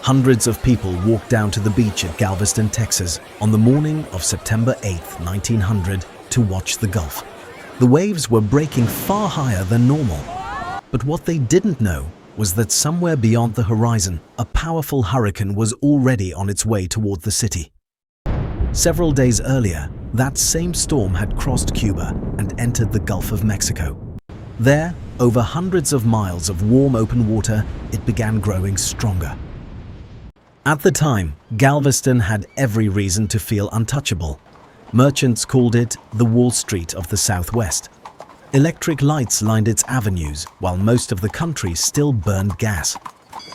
Hundreds of people walked down to the beach at Galveston, Texas, on the morning of September 8, 1900, to watch the Gulf. The waves were breaking far higher than normal. But what they didn't know was that somewhere beyond the horizon, a powerful hurricane was already on its way toward the city. Several days earlier, that same storm had crossed Cuba and entered the Gulf of Mexico. There, over hundreds of miles of warm open water, it began growing stronger. At the time, Galveston had every reason to feel untouchable. Merchants called it the Wall Street of the Southwest. Electric lights lined its avenues, while most of the country still burned gas.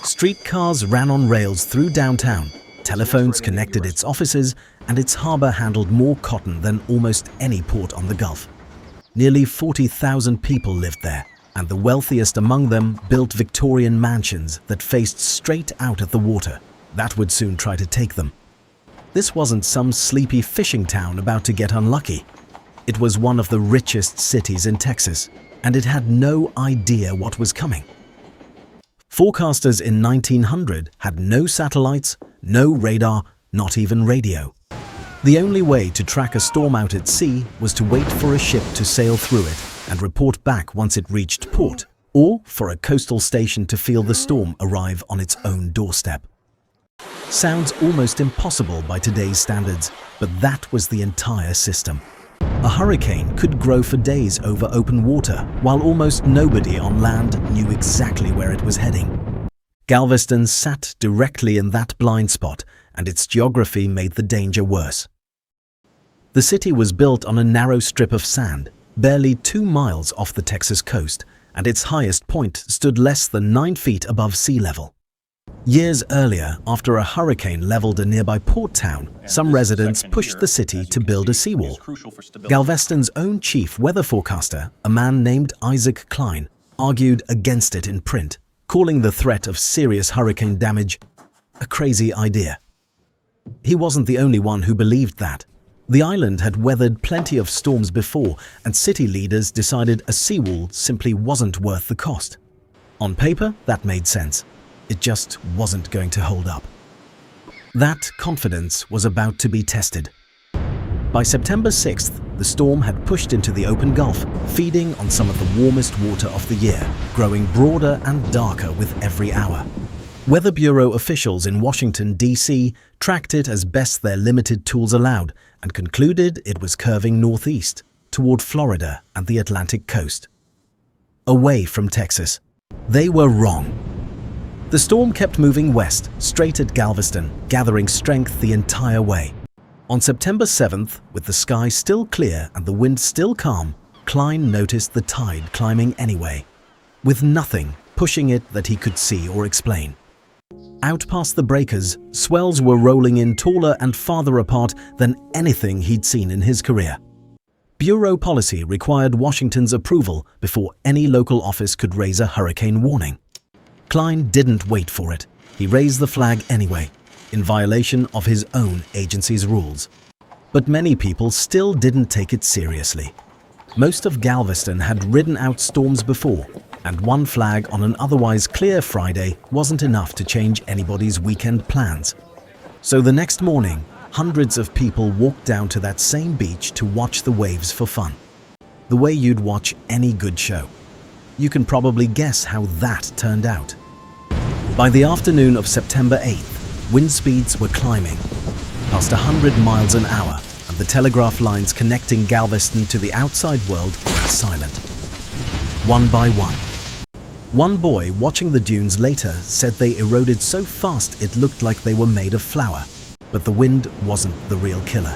Streetcars ran on rails through downtown, telephones connected its offices, and its harbor handled more cotton than almost any port on the Gulf. Nearly 40,000 people lived there, and the wealthiest among them built Victorian mansions that faced straight out at the water that would soon try to take them. This wasn't some sleepy fishing town about to get unlucky. It was one of the richest cities in Texas, and it had no idea what was coming. Forecasters in 1900 had no satellites, no radar, not even radio. The only way to track a storm out at sea was to wait for a ship to sail through it and report back once it reached port, or for a coastal station to feel the storm arrive on its own doorstep. Sounds almost impossible by today's standards, but that was the entire system. A hurricane could grow for days over open water, while almost nobody on land knew exactly where it was heading. Galveston sat directly in that blind spot, and its geography made the danger worse. The city was built on a narrow strip of sand, barely 2 miles off the Texas coast, and its highest point stood less than 9 feet above sea level. Years earlier, after a hurricane leveled a nearby port town, some residents pushed the city to build a seawall. Galveston's own chief weather forecaster, a man named Isaac Cline, argued against it in print, calling the threat of serious hurricane damage a crazy idea. He wasn't the only one who believed that. The island had weathered plenty of storms before, and city leaders decided a seawall simply wasn't worth the cost. On paper, that made sense. It just wasn't going to hold up. That confidence was about to be tested. By September 6th, the storm had pushed into the open Gulf, feeding on some of the warmest water of the year, growing broader and darker with every hour. Weather Bureau officials in Washington, D.C. tracked it as best their limited tools allowed and concluded it was curving northeast, toward Florida and the Atlantic coast. Away from Texas. They were wrong. The storm kept moving west, straight at Galveston, gathering strength the entire way. On September 7th, with the sky still clear and the wind still calm, Cline noticed the tide climbing anyway, with nothing pushing it that he could see or explain. Out past the breakers, swells were rolling in taller and farther apart than anything he'd seen in his career. Bureau policy required Washington's approval before any local office could raise a hurricane warning. Cline didn't wait for it. He raised the flag anyway, in violation of his own agency's rules. But many people still didn't take it seriously. Most of Galveston had ridden out storms before, and one flag on an otherwise clear Friday wasn't enough to change anybody's weekend plans. So the next morning, hundreds of people walked down to that same beach to watch the waves for fun. The way you'd watch any good show. You can probably guess how that turned out. By the afternoon of September 8th, wind speeds were climbing, past 100 miles an hour, and the telegraph lines connecting Galveston to the outside world were silent. One by one. One boy watching the dunes later said they eroded so fast it looked like they were made of flour, but the wind wasn't the real killer.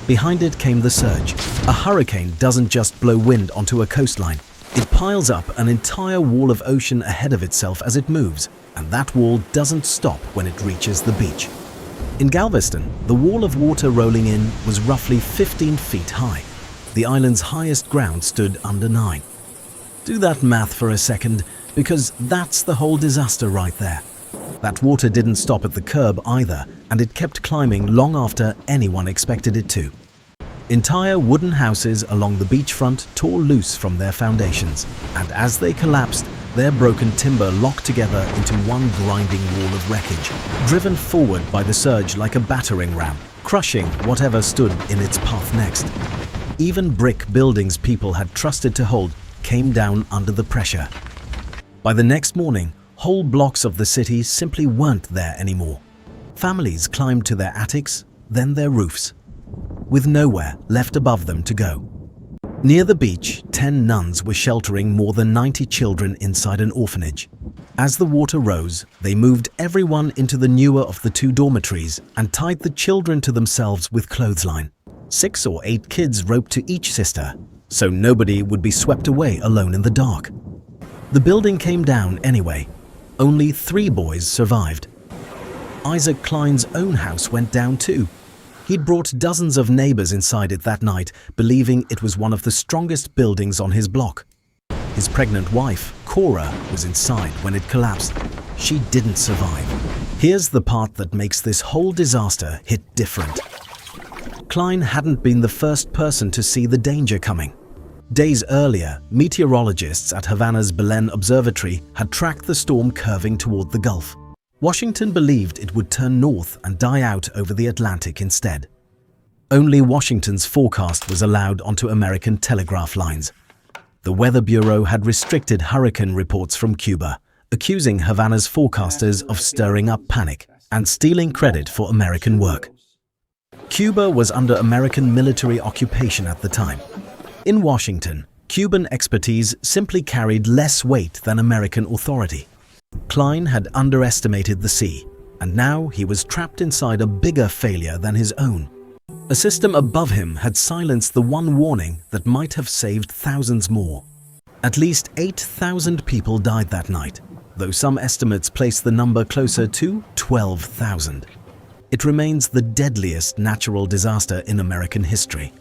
Behind it came the surge. A hurricane doesn't just blow wind onto a coastline. It piles up an entire wall of ocean ahead of itself as it moves, and that wall doesn't stop when it reaches the beach. In Galveston, the wall of water rolling in was roughly 15 feet high. The island's highest ground stood under 9. Do that math for a second, because that's the whole disaster right there. That water didn't stop at the curb either, and it kept climbing long after anyone expected it to. Entire wooden houses along the beachfront tore loose from their foundations, and as they collapsed, their broken timber locked together into one grinding wall of wreckage, driven forward by the surge like a battering ram, crushing whatever stood in its path next. Even brick buildings people had trusted to hold came down under the pressure. By the next morning, whole blocks of the city simply weren't there anymore. Families climbed to their attics, then their roofs, with nowhere left above them to go. Near the beach, 10 nuns were sheltering more than 90 children inside an orphanage. As the water rose, they moved everyone into the newer of the 2 dormitories and tied the children to themselves with clothesline. 6 or 8 kids roped to each sister, so nobody would be swept away alone in the dark. The building came down anyway. Only 3 boys survived. Isaac Cline's own house went down too. He'd brought dozens of neighbors inside it that night, believing it was one of the strongest buildings on his block. His pregnant wife, Cora, was inside when it collapsed. She didn't survive. Here's the part that makes this whole disaster hit different. Cline hadn't been the first person to see the danger coming. Days earlier, meteorologists at Havana's Belen Observatory had tracked the storm curving toward the Gulf. Washington believed it would turn north and die out over the Atlantic instead. Only Washington's forecast was allowed onto American telegraph lines. The Weather Bureau had restricted hurricane reports from Cuba, accusing Havana's forecasters of stirring up panic and stealing credit for American work. Cuba was under American military occupation at the time. In Washington, Cuban expertise simply carried less weight than American authority. Cline had underestimated the sea, and now he was trapped inside a bigger failure than his own. A system above him had silenced the one warning that might have saved thousands more. At least 8,000 people died that night, though some estimates place the number closer to 12,000. It remains the deadliest natural disaster in American history.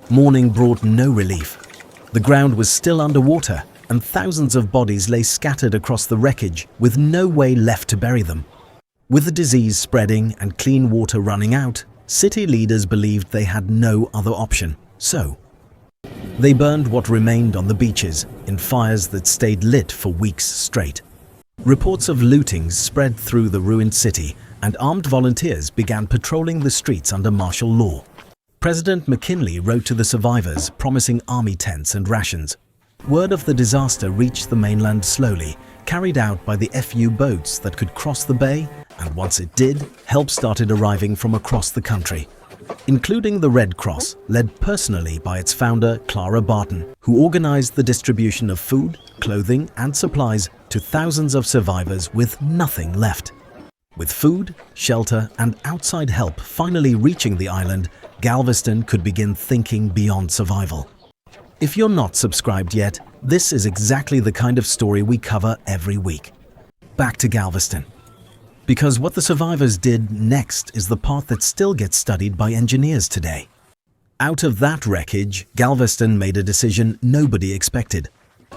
Morning brought no relief. The ground was still underwater, and thousands of bodies lay scattered across the wreckage with no way left to bury them. With the disease spreading and clean water running out, city leaders believed they had no other option. So, they burned what remained on the beaches in fires that stayed lit for weeks straight. Reports of lootings spread through the ruined city, and armed volunteers began patrolling the streets under martial law. President McKinley wrote to the survivors promising army tents and rations. Word of the disaster reached the mainland slowly, carried out by the FU boats that could cross the bay, and once it did, help started arriving from across the country, including the Red Cross, led personally by its founder Clara Barton, who organized the distribution of food, clothing, and supplies to thousands of survivors with nothing left. With food, shelter, and outside help finally reaching the island, Galveston could begin thinking beyond survival. If you're not subscribed yet, this is exactly the kind of story we cover every week. Back to Galveston. Because what the survivors did next is the part that still gets studied by engineers today. Out of that wreckage, Galveston made a decision nobody expected.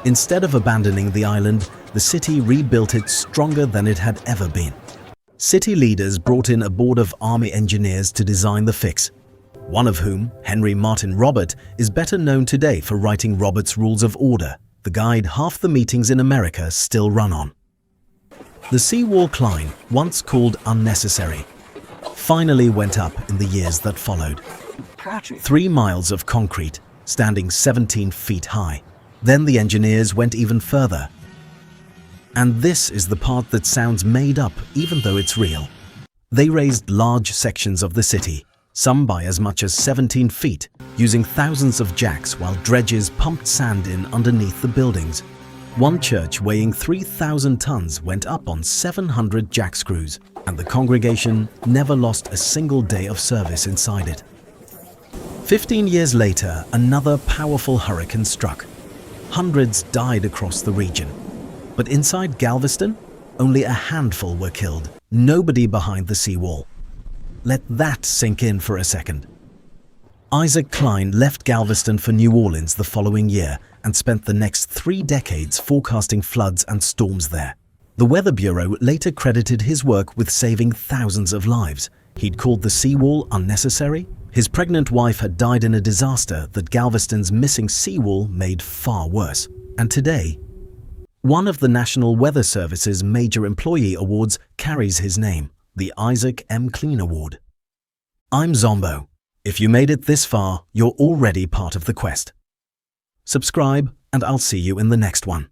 Instead of abandoning the island, the city rebuilt it stronger than it had ever been. City leaders brought in a board of army engineers to design the fix, one of whom, Henry Martin Robert, is better known today for writing Robert's Rules of Order, the guide half the meetings in America still run on. The Seawall climb, once called unnecessary, finally went up in the years that followed. 3 miles of concrete, standing 17 feet high. Then the engineers went even further. And this is the part that sounds made up even though it's real. They raised large sections of the city, some by as much as 17 feet, using thousands of jacks while dredges pumped sand in underneath the buildings. One church weighing 3,000 tons went up on 700 jack screws, and the congregation never lost a single day of service inside it. 15 years later, another powerful hurricane struck. Hundreds died across the region. But inside Galveston, only a handful were killed, nobody behind the seawall. Let that sink in for a second. Isaac Cline left Galveston for New Orleans the following year and spent the next 3 decades forecasting floods and storms there. The Weather Bureau later credited his work with saving thousands of lives. He'd called the seawall unnecessary. His pregnant wife had died in a disaster that Galveston's missing seawall made far worse. And today, One of the National Weather Service's major employee awards carries his name, the Isaac Cline Award. I'm Zombo. If you made it this far, you're already part of the quest. Subscribe, and I'll see you in the next one.